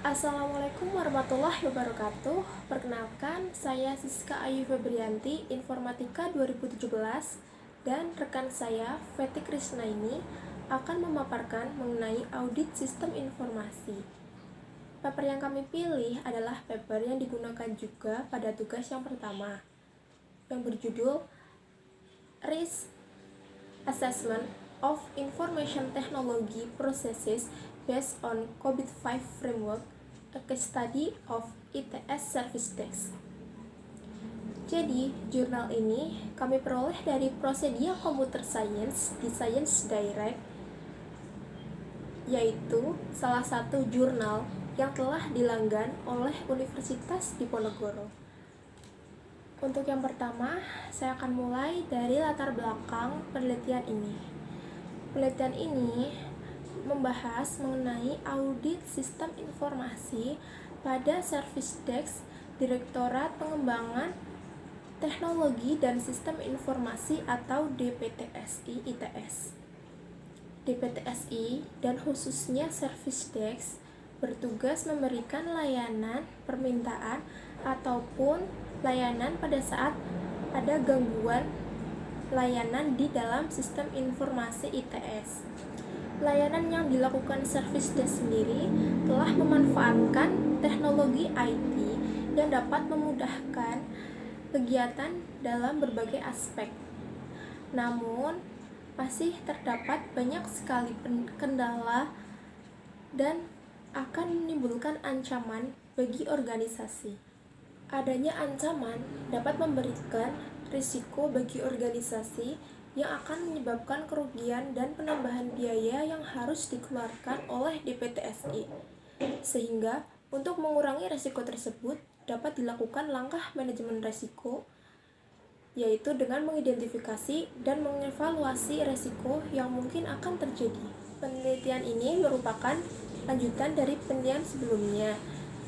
Assalamualaikum warahmatullahi wabarakatuh. Perkenalkan, saya Siska Ayu Febrianti, Informatika 2017, dan rekan saya, Feti Krisnaini, akan memaparkan mengenai audit sistem informasi. Paper yang kami pilih adalah paper yang digunakan juga pada tugas yang pertama, yang berjudul Risk Assessment of Information Technology Processes based on COVID-5 Framework, a case study of ITS Service Desk. Jadi, jurnal ini kami peroleh dari Prosedia Computer Science di Science Direct, yaitu salah satu jurnal yang telah dilanggan oleh Universitas Diponegoro. Untuk yang pertama, saya akan mulai dari latar belakang penelitian ini. Penelitian ini membahas mengenai audit sistem informasi pada Service Desk Direktorat Pengembangan Teknologi dan Sistem Informasi atau DPTSI ITS. DPTSI dan khususnya Service Desk bertugas memberikan layanan permintaan ataupun layanan pada saat ada gangguan layanan di dalam sistem informasi ITS. Layanan yang dilakukan Service Desk sendiri telah memanfaatkan teknologi IT yang dapat memudahkan kegiatan dalam berbagai aspek. Namun, masih terdapat banyak sekali kendala dan akan menimbulkan ancaman bagi organisasi. Adanya ancaman dapat memberikan risiko bagi organisasi yang akan menyebabkan kerugian dan penambahan biaya yang harus dikeluarkan oleh DPTSI. Sehingga, untuk mengurangi risiko tersebut, dapat dilakukan langkah manajemen risiko, yaitu dengan mengidentifikasi dan mengevaluasi risiko yang mungkin akan terjadi. Penelitian ini merupakan lanjutan dari penelitian sebelumnya,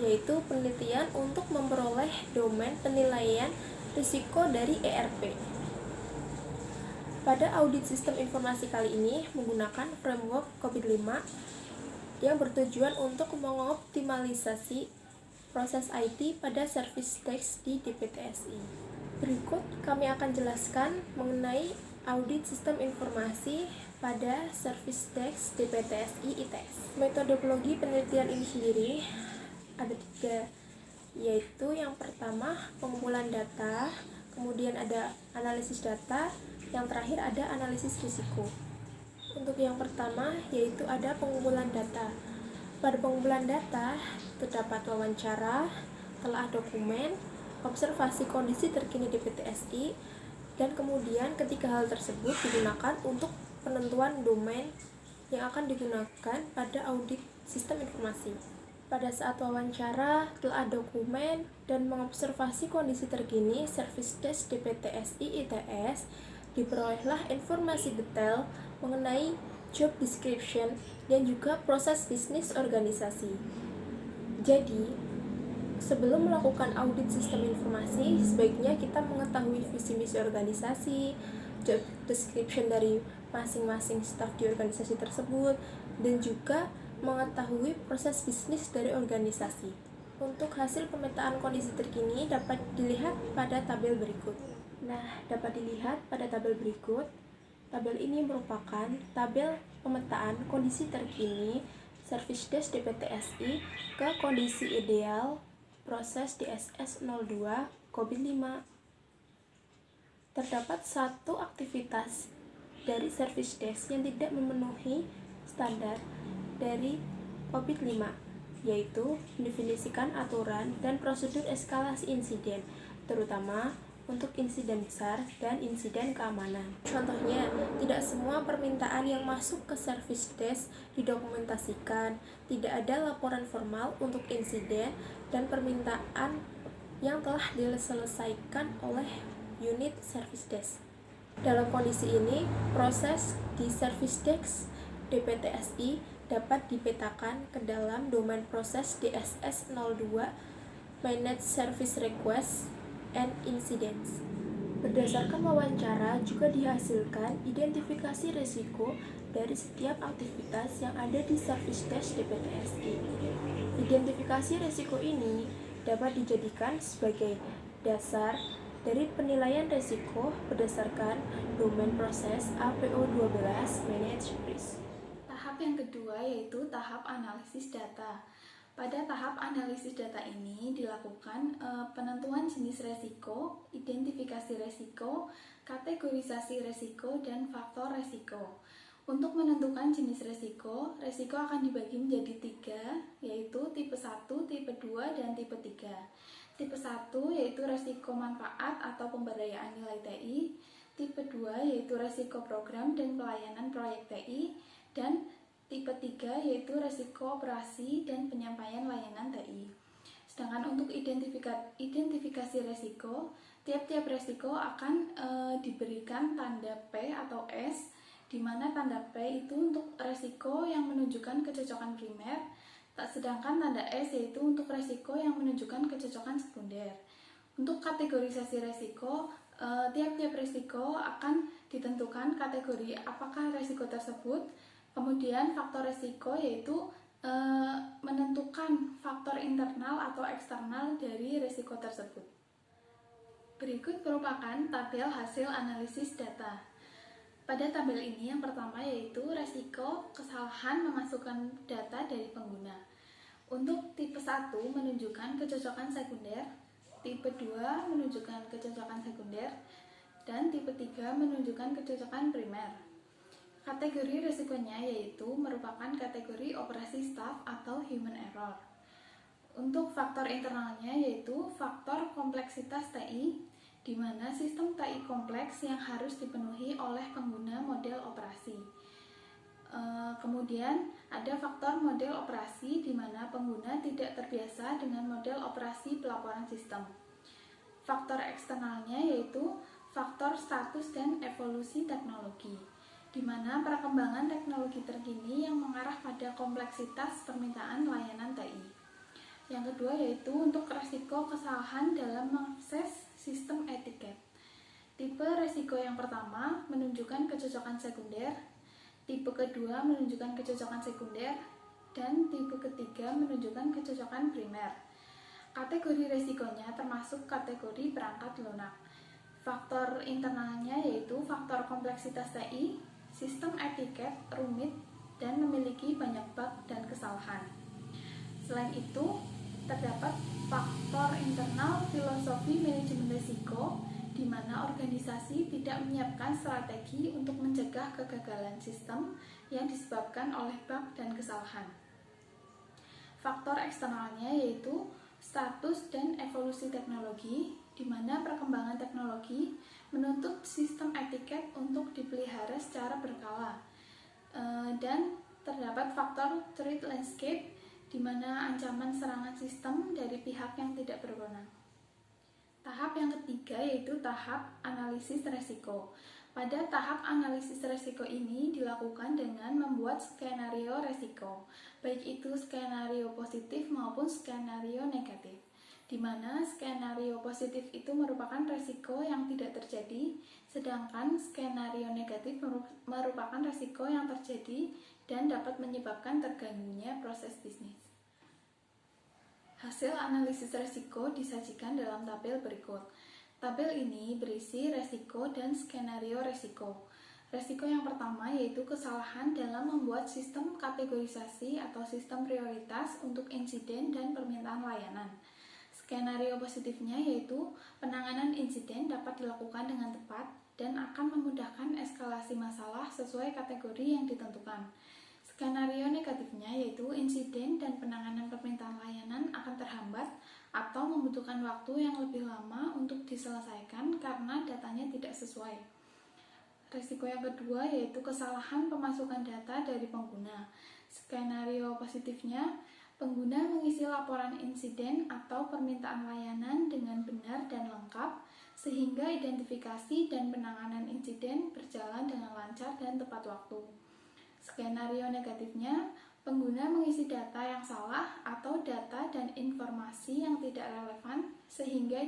yaitu penelitian untuk memperoleh domain penilaian risiko dari ERP. Pada audit sistem informasi kali ini menggunakan framework COVID-5 yang bertujuan untuk mengoptimalisasi proses IT pada Service Desk di DPTSI. Berikut kami akan jelaskan mengenai audit sistem informasi pada Service Desk DPTSI ITS. Metodologi penelitian ini sendiri ada 3, yaitu yang pertama pengumpulan data, kemudian ada analisis data, yang terakhir ada analisis risiko. Untuk yang pertama yaitu ada pengumpulan data. Pada pengumpulan data terdapat wawancara, telah dokumen, observasi kondisi terkini DPTSI, dan kemudian ketiga hal tersebut digunakan untuk penentuan domain yang akan digunakan pada audit sistem informasi. Pada saat wawancara, telah dokumen, dan mengobservasi kondisi terkini Service Desk DPTSI ITS, diperolehlah informasi detail mengenai job description dan juga proses bisnis organisasi. Jadi, sebelum melakukan audit sistem informasi, sebaiknya kita mengetahui visi misi organisasi, job description dari masing-masing staf di organisasi tersebut, dan juga mengetahui proses bisnis dari organisasi. Untuk hasil pemetaan kondisi terkini dapat dilihat pada tabel berikut. Dapat dilihat pada tabel berikut. Tabel ini merupakan tabel pemetaan kondisi terkini Service Desk DPTSI ke kondisi ideal proses DSS 02 COVID-5. Terdapat satu aktivitas dari Service Desk yang tidak memenuhi standar dari COVID-5, yaitu mendefinisikan aturan dan prosedur eskalasi insiden, terutama untuk insiden besar dan insiden keamanan. Contohnya, tidak semua permintaan yang masuk ke Service Desk didokumentasikan, tidak ada laporan formal untuk insiden dan permintaan yang telah diselesaikan oleh unit Service Desk. Dalam kondisi ini, proses di Service Desk DPTSI dapat dipetakan ke dalam domain proses DSS 02 Manage Service Request and Incidents. Berdasarkan wawancara juga dihasilkan identifikasi risiko dari setiap aktivitas yang ada di service desk DPTSI. Identifikasi risiko ini dapat dijadikan sebagai dasar dari penilaian risiko berdasarkan domain proses APO12 Manage Risk. Tahap yang kedua yaitu tahap analisis data. Pada tahap analisis data ini dilakukan penentuan jenis resiko, identifikasi resiko, kategorisasi resiko, dan faktor resiko. Untuk menentukan jenis resiko akan dibagi menjadi 3, yaitu tipe 1, tipe 2, dan tipe 3. Tipe 1 yaitu resiko manfaat atau pemberdayaan nilai TI, tipe 2 yaitu resiko program dan pelayanan proyek TI, dan tipe 3 yaitu resiko operasi dan penyampaian layanan TI. Sedangkan untuk identifikasi resiko, tiap-tiap resiko akan diberikan tanda P atau S, di mana tanda P itu untuk resiko yang menunjukkan kecocokan primer, sedangkan tanda S yaitu untuk resiko yang menunjukkan kecocokan sekunder. Untuk kategorisasi resiko, tiap-tiap resiko akan ditentukan kategori apakah resiko tersebut. Kemudian faktor resiko yaitu menentukan faktor internal atau eksternal dari resiko tersebut. Berikut merupakan tabel hasil analisis data. Pada tabel ini yang pertama yaitu resiko kesalahan memasukkan data dari pengguna. Untuk tipe 1 menunjukkan kecocokan sekunder, tipe 2 menunjukkan kecocokan sekunder, dan tipe 3 menunjukkan kecocokan primer. Kategori risikonya yaitu merupakan kategori operasi staff atau human error. Untuk faktor internalnya yaitu faktor kompleksitas TI, di mana sistem TI kompleks yang harus dipenuhi oleh pengguna model operasi. Kemudian ada faktor model operasi di mana pengguna tidak terbiasa dengan model operasi pelaporan sistem. Faktor eksternalnya yaitu faktor status dan evolusi teknologi, di mana perkembangan teknologi terkini yang mengarah pada kompleksitas permintaan layanan TI. Yang kedua yaitu untuk resiko kesalahan dalam mengakses sistem etiket. Tipe resiko yang pertama menunjukkan kecocokan sekunder, tipe kedua menunjukkan kecocokan sekunder, dan tipe ketiga menunjukkan kecocokan primer. Kategori resikonya termasuk kategori perangkat lunak. Faktor internalnya yaitu faktor kompleksitas TI, sistem etiket rumit, dan memiliki banyak bug dan kesalahan. Selain itu, terdapat faktor internal filosofi manajemen risiko, di mana organisasi tidak menyiapkan strategi untuk mencegah kegagalan sistem yang disebabkan oleh bug dan kesalahan. Faktor eksternalnya yaitu status dan evolusi teknologi, di mana perkembangan teknologi menuntut sistem etiket untuk dipelihara secara berkala. Dan terdapat faktor threat landscape, di mana ancaman serangan sistem dari pihak yang tidak berwenang. Tahap yang ketiga yaitu tahap analisis resiko. Pada tahap analisis resiko ini dilakukan dengan membuat skenario resiko, baik itu skenario positif maupun skenario negatif, di mana skenario positif itu merupakan resiko yang tidak terjadi, sedangkan skenario negatif merupakan resiko yang terjadi dan dapat menyebabkan terganggunya proses bisnis. Hasil analisis resiko disajikan dalam tabel berikut. Tabel ini berisi resiko dan skenario resiko. Resiko yang pertama yaitu kesalahan dalam membuat sistem kategorisasi atau sistem prioritas untuk insiden dan permintaan layanan. Skenario positifnya yaitu penanganan insiden dapat dilakukan dengan tepat dan akan memudahkan eskalasi masalah sesuai kategori yang ditentukan. Skenario negatifnya yaitu insiden dan penanganan permintaan layanan akan terhambat atau membutuhkan waktu yang lebih lama untuk diselesaikan karena datanya tidak sesuai. Risiko yang kedua yaitu kesalahan pemasukan data dari pengguna. Skenario positifnya, pengguna mengisi laporan insiden atau permintaan layanan dengan benar dan lengkap, sehingga identifikasi dan penanganan insiden berjalan dengan lancar dan tepat waktu. Skenario negatifnya, pengguna mengisi data yang salah atau data dan informasi yang tidak relevan, sehingga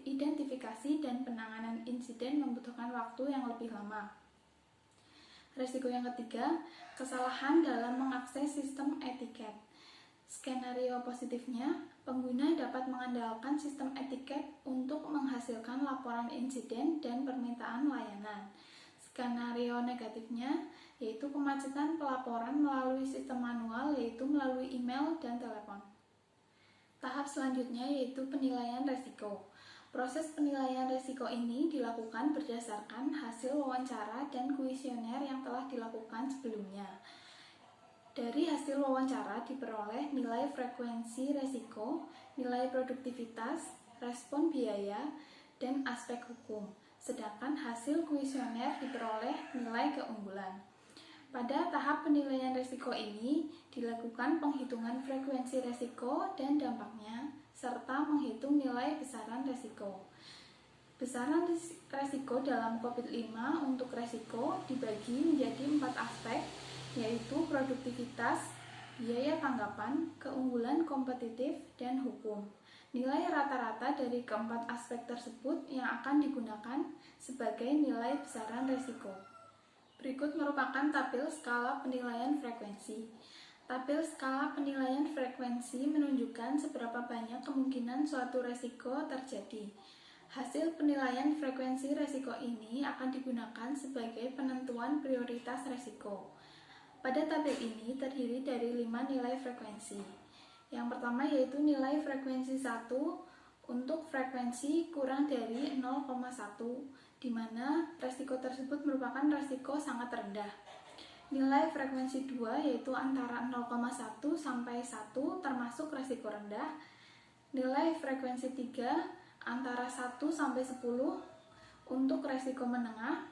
identifikasi dan penanganan insiden membutuhkan waktu yang lebih lama. Resiko yang ketiga, kesalahan dalam mengakses sistem etiket. Skenario positifnya, pengguna dapat mengandalkan sistem etiket untuk menghasilkan laporan insiden dan permintaan layanan. Skenario negatifnya, yaitu kemacetan pelaporan melalui sistem manual, yaitu melalui email dan telepon. Tahap selanjutnya yaitu penilaian resiko. Proses penilaian risiko ini dilakukan berdasarkan hasil wawancara dan kuesioner yang telah dilakukan sebelumnya. Dari hasil wawancara diperoleh nilai frekuensi risiko, nilai produktivitas, respon biaya, dan aspek hukum. Sedangkan hasil kuesioner diperoleh nilai keunggulan. Pada tahap penilaian risiko ini dilakukan penghitungan frekuensi risiko dan dampaknya, serta menghitung nilai besaran risiko. Besaran risiko dalam COVID-5 untuk risiko dibagi menjadi 4 aspek, yaitu produktivitas, biaya tanggapan, keunggulan kompetitif, dan hukum. Nilai rata-rata dari keempat aspek tersebut yang akan digunakan sebagai nilai besaran risiko. Berikut merupakan tabel skala penilaian frekuensi. Tabel skala penilaian frekuensi menunjukkan seberapa banyak kemungkinan suatu risiko terjadi. Hasil penilaian frekuensi risiko ini akan digunakan sebagai penentuan prioritas risiko. Pada tabel ini terdiri dari 5 nilai frekuensi. Yang pertama yaitu nilai frekuensi 1 untuk frekuensi kurang dari 0,1, di mana risiko tersebut merupakan risiko sangat rendah. Nilai frekuensi 2 yaitu antara 0,1 sampai 1 termasuk risiko rendah. Nilai frekuensi 3 antara 1 sampai 10 untuk risiko menengah.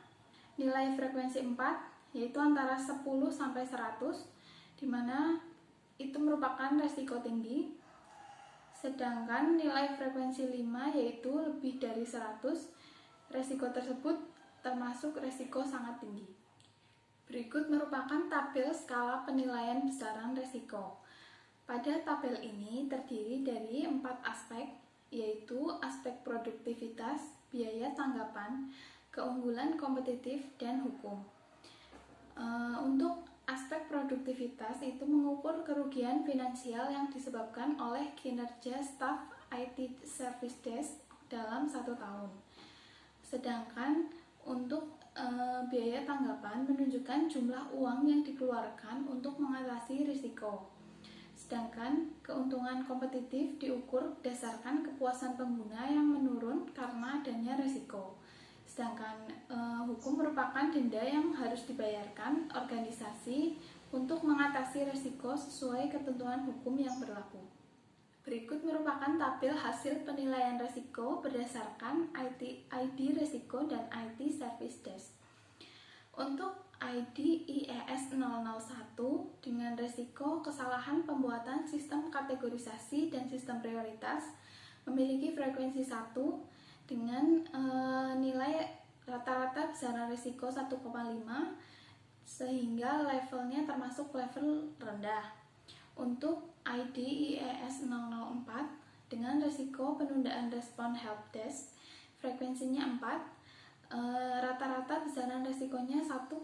Nilai frekuensi 4 yaitu antara 10 sampai 100, di mana itu merupakan risiko tinggi. Sedangkan nilai frekuensi 5 yaitu lebih dari 100, risiko tersebut termasuk risiko sangat tinggi. Berikut merupakan tabel skala penilaian besaran risiko. Pada tabel ini terdiri dari 4 aspek, yaitu aspek produktivitas, biaya tanggapan, keunggulan kompetitif, dan hukum. Untuk aspek produktivitas itu mengukur kerugian finansial yang disebabkan oleh kinerja staf IT Service Desk dalam 1 tahun. Sedangkan untuk biaya tanggapan menunjukkan jumlah uang yang dikeluarkan untuk mengatasi risiko. Sedangkan keuntungan kompetitif diukur berdasarkan kepuasan pengguna yang menurun karena adanya risiko. Sedangkan hukum merupakan denda yang harus dibayarkan organisasi untuk mengatasi risiko sesuai ketentuan hukum yang berlaku. Berikut merupakan tabel hasil penilaian risiko berdasarkan ID risiko dan IT Service Desk. Untuk ID IES 001 dengan risiko kesalahan pembuatan sistem kategorisasi dan sistem prioritas memiliki frekuensi 1 dengan nilai rata-rata besaran risiko 1,5 sehingga levelnya termasuk level rendah. Untuk ID IES 004 dengan risiko penundaan respon helpdesk, frekuensinya 4, rata-rata besaran risikonya 1,75,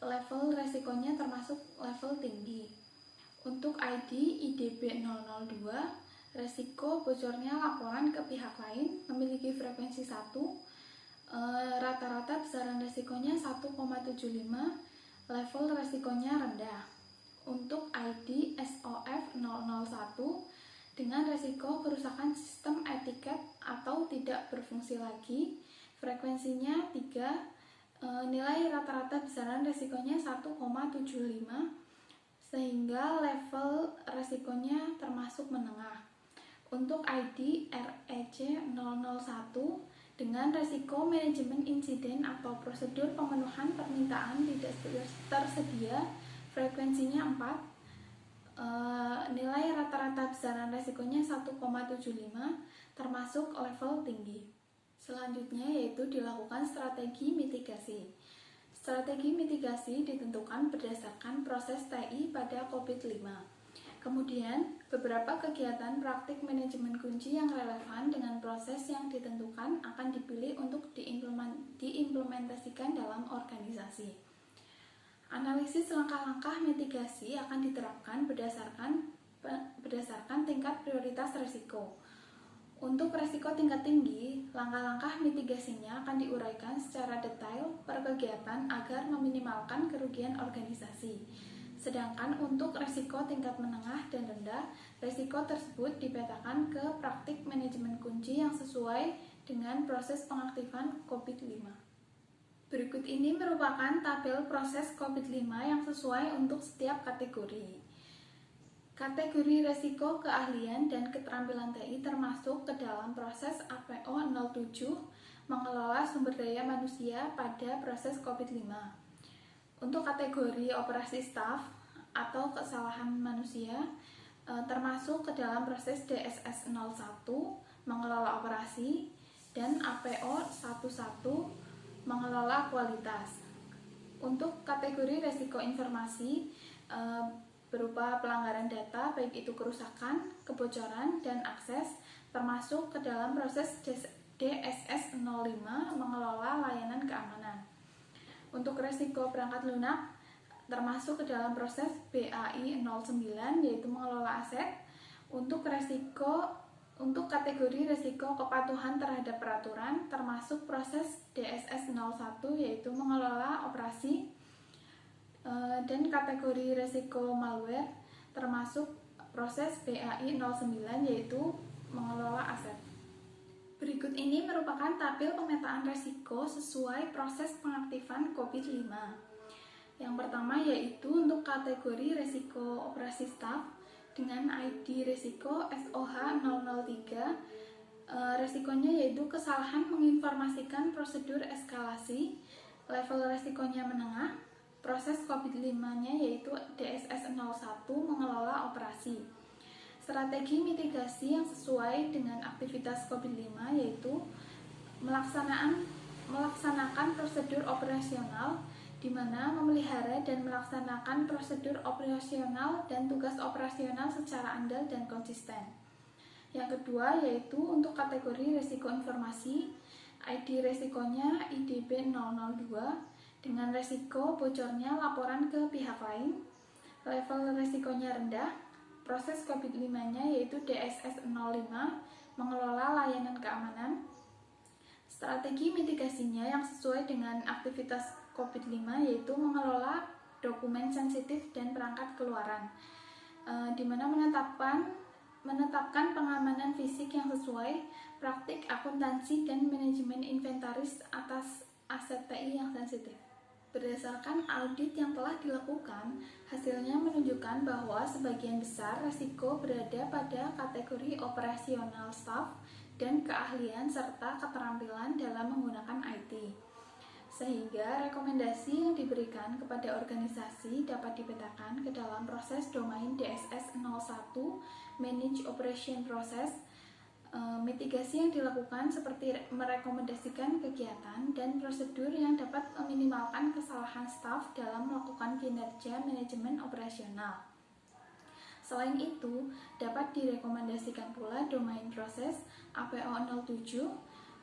level risikonya termasuk level tinggi. Untuk ID IDB 002, risiko bocornya laporan ke pihak lain memiliki frekuensi 1, rata-rata besaran risikonya 1,75, level risikonya rendah. Untuk ID SOF 001 dengan risiko kerusakan sistem etiket atau tidak berfungsi lagi, frekuensinya 3, nilai rata-rata besaran risikonya 1,75 sehingga level risikonya termasuk menengah. Untuk ID REC 001 dengan risiko manajemen insiden atau prosedur pemenuhan permintaan tidak tersedia, frekuensinya 4, nilai rata-rata besaran risikonya 1,75 termasuk level tinggi. Selanjutnya yaitu dilakukan strategi mitigasi. Strategi mitigasi ditentukan berdasarkan proses TI pada COVID-5. Kemudian, beberapa kegiatan praktik manajemen kunci yang relevan dengan proses yang ditentukan akan dipilih untuk diimplementasikan dalam organisasi. Analisis langkah-langkah mitigasi akan diterapkan berdasarkan tingkat prioritas risiko. Untuk risiko tingkat tinggi, langkah-langkah mitigasinya akan diuraikan secara detail per kegiatan agar meminimalkan kerugian organisasi. Sedangkan untuk risiko tingkat menengah dan rendah, risiko tersebut dipetakan ke praktik manajemen kunci yang sesuai dengan proses pengaktifan COVID-5. Berikut ini merupakan tabel proses COVID-5 yang sesuai untuk setiap kategori. Kategori risiko keahlian dan keterampilan TI termasuk ke dalam proses APO 07 mengelola sumber daya manusia pada proses COVID-5. Untuk kategori operasi staf atau kesalahan manusia termasuk ke dalam proses DSS 01 mengelola operasi dan APO 11 mengelola kualitas. Untuk kategori risiko informasi berupa pelanggaran data baik itu kerusakan, kebocoran, dan akses termasuk ke dalam proses DSS 05 mengelola layanan keamanan. Untuk risiko perangkat lunak termasuk ke dalam proses BAI 09 yaitu mengelola aset. Untuk kategori risiko kepatuhan terhadap peraturan termasuk proses DSS 01 yaitu mengelola operasi. Dan kategori risiko malware termasuk proses BAI 09 yaitu mengelola aset. Berikut ini merupakan tabel pemetaan risiko sesuai proses pengaktifan COVID-5. Yang pertama yaitu untuk kategori risiko operasi staf dengan ID risiko SOH003. Risikonya yaitu kesalahan menginformasikan prosedur eskalasi, level risikonya menengah. Proses COVID-5-nya yaitu DSS 01 mengelola operasi. Strategi mitigasi yang sesuai dengan aktivitas COVID-5 yaitu melaksanakan prosedur operasional di mana memelihara dan melaksanakan prosedur operasional dan tugas operasional secara andal dan konsisten. Yang kedua yaitu untuk kategori risiko informasi, ID risikonya IDB 002 dengan risiko bocornya laporan ke pihak lain. Level risikonya rendah. Proses COVID-5-nya yaitu DSS 05 mengelola layanan keamanan. Strategi mitigasinya yang sesuai dengan aktivitas COVID-5 yaitu mengelola dokumen sensitif dan perangkat keluaran, di mana menetapkan pengamanan fisik yang sesuai, praktik akuntansi dan manajemen inventaris atas aset TI yang sensitif. Berdasarkan audit yang telah dilakukan, hasilnya menunjukkan bahwa sebagian besar risiko berada pada kategori operasional staf dan keahlian serta keterampilan dalam menggunakan IT. Sehingga rekomendasi yang diberikan kepada organisasi dapat dipetakan ke dalam proses domain DSS 01 Manage Operation Process. Mitigasi yang dilakukan seperti merekomendasikan kegiatan dan prosedur yang dapat meminimalkan kesalahan staf dalam melakukan kinerja manajemen operasional. Selain itu, dapat direkomendasikan pula domain proses APO 07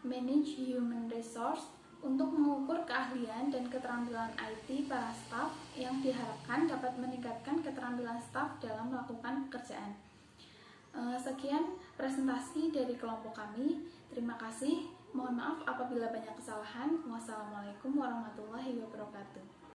Manage Human Resource untuk mengukur keahlian dan keterampilan IT para staf yang diharapkan dapat meningkatkan keterampilan staf dalam melakukan pekerjaan. Sekian presentasi dari kelompok kami. Terima kasih. Mohon maaf apabila banyak kesalahan. Wassalamualaikum warahmatullahi wabarakatuh.